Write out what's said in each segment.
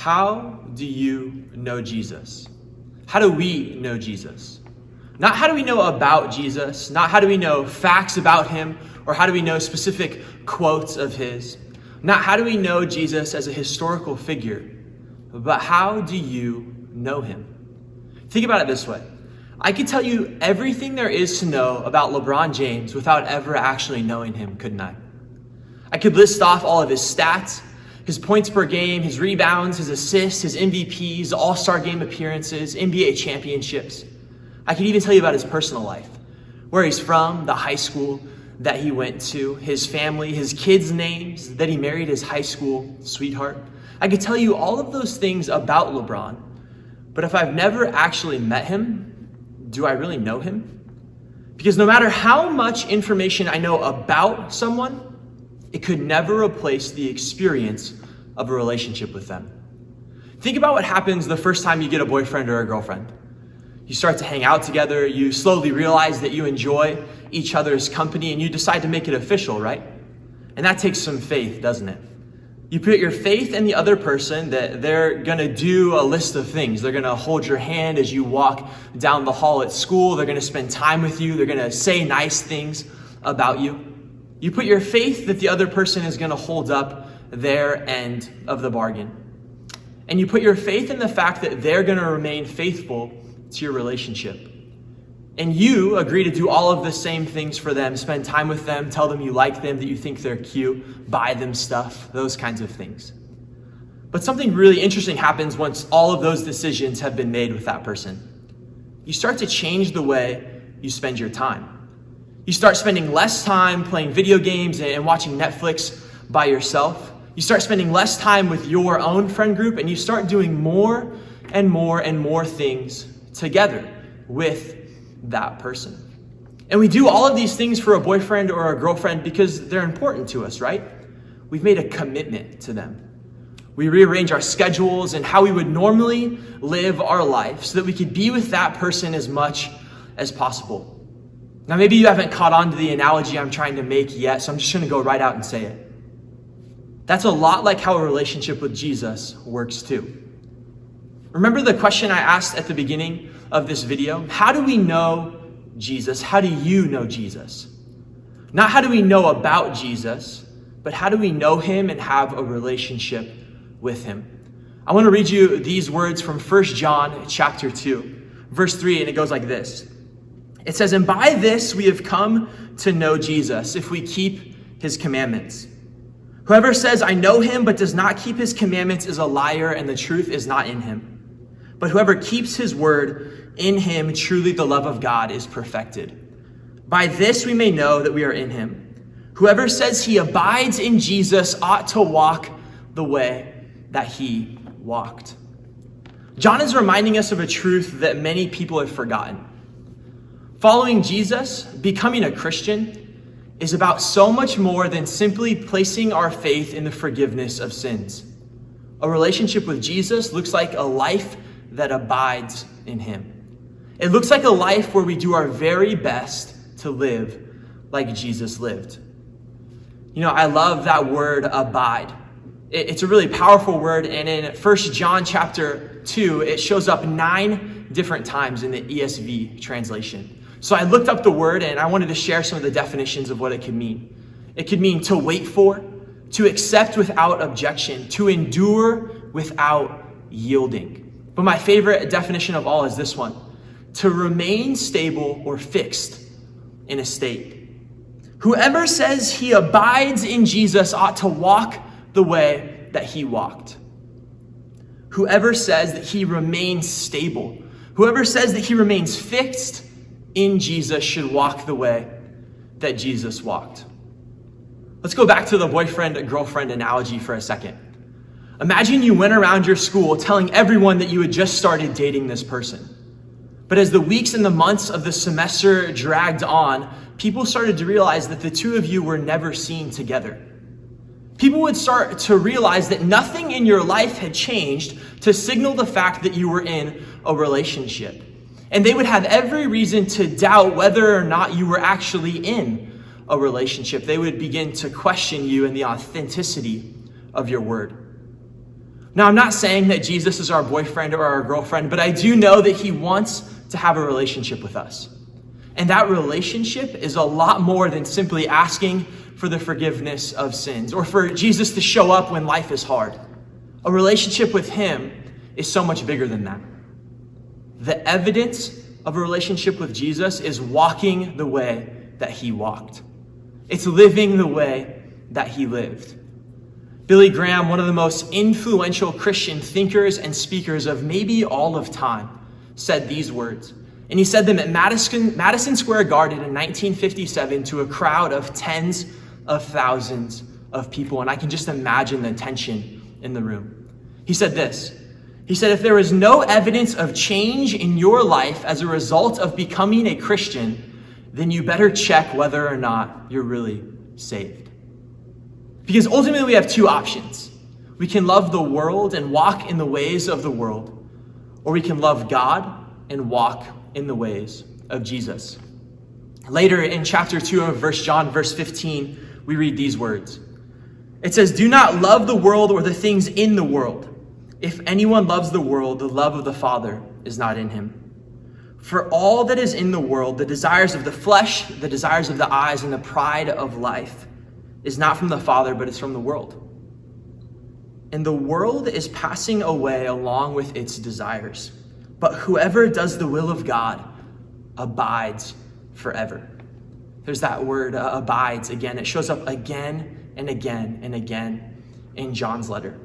how do you know Jesus? How do we know Jesus? Not how do we know about Jesus, not how do we know facts about him, or how do we know specific quotes of his, not how do we know Jesus as a historical figure, but how do you know him? Think about it this way. I could tell you everything there is to know about LeBron James without ever actually knowing him, couldn't I? I could list off all of his stats, his points per game, his rebounds, his assists, his MVPs, all-star game appearances, NBA championships. I could even tell you about his personal life, where he's from, the high school that he went to, his family, his kids' names, that he married his high school sweetheart. I could tell you all of those things about LeBron, but if I've never actually met him, do I really know him? Because no matter how much information I know about someone, it could never replace the experience of a relationship with them. Think about what happens the first time you get a boyfriend or a girlfriend. You start to hang out together, you slowly realize that you enjoy each other's company, and you decide to make it official, right? And that takes some faith, doesn't it? You put your faith in the other person that they're gonna do a list of things. They're gonna hold your hand as you walk down the hall at school. They're gonna spend time with you. They're gonna say nice things about you. You put your faith that the other person is gonna hold up their end of the bargain. And you put your faith in the fact that they're gonna remain faithful to your relationship. And you agree to do all of the same things for them, spend time with them, tell them you like them, that you think they're cute, buy them stuff, those kinds of things. But something really interesting happens once all of those decisions have been made with that person. You start to change the way you spend your time. You start spending less time playing video games and watching Netflix by yourself. You start spending less time with your own friend group, and you start doing more and more and more things together with that person. And we do all of these things for a boyfriend or a girlfriend because they're important to us, right? We've made a commitment to them. We rearrange our schedules and how we would normally live our life so that we could be with that person as much as possible. Now, maybe you haven't caught on to the analogy I'm trying to make yet, so I'm just going to go right out and say it. That's a lot like how a relationship with Jesus works too. Remember the question I asked at the beginning of this video? How do we know Jesus? How do you know Jesus? Not how do we know about Jesus, but how do we know him and have a relationship with him? I want to read you these words from 1 John chapter 2, verse 3, and it goes like this. It says, "And by this we have come to know Jesus, if we keep his commandments. Whoever says, 'I know him,' but does not keep his commandments is a liar, and the truth is not in him. But whoever keeps his word, in him truly the love of God is perfected. By this we may know that we are in him. Whoever says he abides in Jesus ought to walk the way that he walked." John is reminding us of a truth that many people have forgotten. Following Jesus, becoming a Christian, is about so much more than simply placing our faith in the forgiveness of sins. A relationship with Jesus looks like a life that abides in him. It looks like a life where we do our very best to live like Jesus lived. You know, I love that word abide. It's a really powerful word, and in 1 John chapter 2, it shows up 9 different times in the ESV translation. So I looked up the word, and I wanted to share some of the definitions of what it could mean. It could mean to wait for, to accept without objection, to endure without yielding. But my favorite definition of all is this one: to remain stable or fixed in a state. Whoever says he abides in Jesus ought to walk the way that he walked. Whoever says that he remains stable, whoever says that he remains fixed in Jesus should walk the way that Jesus walked. Let's go back to the boyfriend-girlfriend analogy for a second. Imagine you went around your school telling everyone that you had just started dating this person. But as the weeks and the months of the semester dragged on, people started to realize that the two of you were never seen together. People would start to realize that nothing in your life had changed to signal the fact that you were in a relationship. And they would have every reason to doubt whether or not you were actually in a relationship. They would begin to question you and the authenticity of your word. Now, I'm not saying that Jesus is our boyfriend or our girlfriend, but I do know that he wants to have a relationship with us. And that relationship is a lot more than simply asking for the forgiveness of sins or for Jesus to show up when life is hard. A relationship with him is so much bigger than that. The evidence of a relationship with Jesus is walking the way that he walked. It's living the way that he lived. Billy Graham, one of the most influential Christian thinkers and speakers of maybe all of time, said these words. And he said them at Madison Square Garden in 1957 to a crowd of tens of thousands of people. And I can just imagine the tension in the room. He said this. He said, if there is no evidence of change in your life as a result of becoming a Christian, then you better check whether or not you're really saved. Because ultimately we have two options. We can love the world and walk in the ways of the world, or we can love God and walk in the ways of Jesus. Later in chapter 2 of John, verse 15, we read these words. It says, do not love the world or the things in the world. If anyone loves the world, the love of the Father is not in him. For all that is in the world, the desires of the flesh, the desires of the eyes, and the pride of life, is not from the Father, but it's from the world. And the world is passing away along with its desires. But whoever does the will of God abides forever. There's that word, abides, again. It shows up again and again and again in John's letter.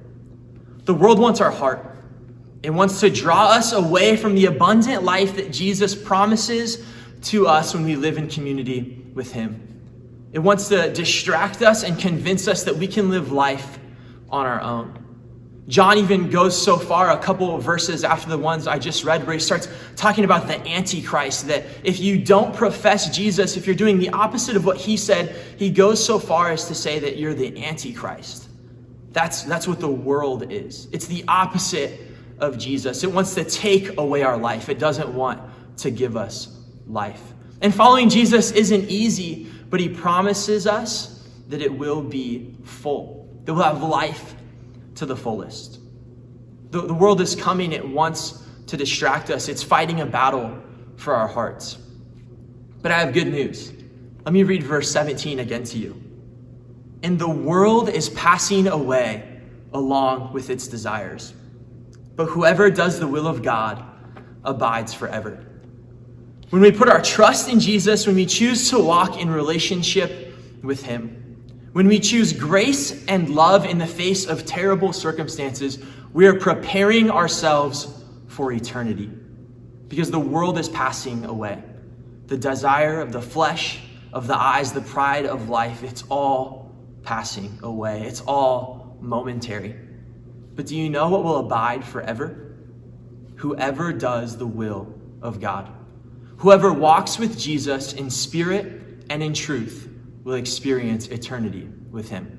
The world wants our heart. It wants to draw us away from the abundant life that Jesus promises to us when we live in community with him. It wants to distract us and convince us that we can live life on our own. John even goes so far, a couple of verses after the ones I just read, where he starts talking about the Antichrist, that if you don't profess Jesus, if you're doing the opposite of what he said, he goes so far as to say that you're the Antichrist. That's what the world is. It's the opposite of Jesus. It wants to take away our life. It doesn't want to give us life. And following Jesus isn't easy, but he promises us that it will be full, that we'll have life to the fullest. The world is coming. It wants to distract us. It's fighting a battle for our hearts. But I have good news. Let me read verse 17 again to you. And the world is passing away along with its desires. But whoever does the will of God abides forever. When we put our trust in Jesus, when we choose to walk in relationship with him, when we choose grace and love in the face of terrible circumstances, we are preparing ourselves for eternity. Because the world is passing away. The desire of the flesh, of the eyes, the pride of life, it's all passing away. It's all momentary. But do you know what will abide forever? Whoever does the will of God. Whoever walks with Jesus in spirit and in truth will experience eternity with him.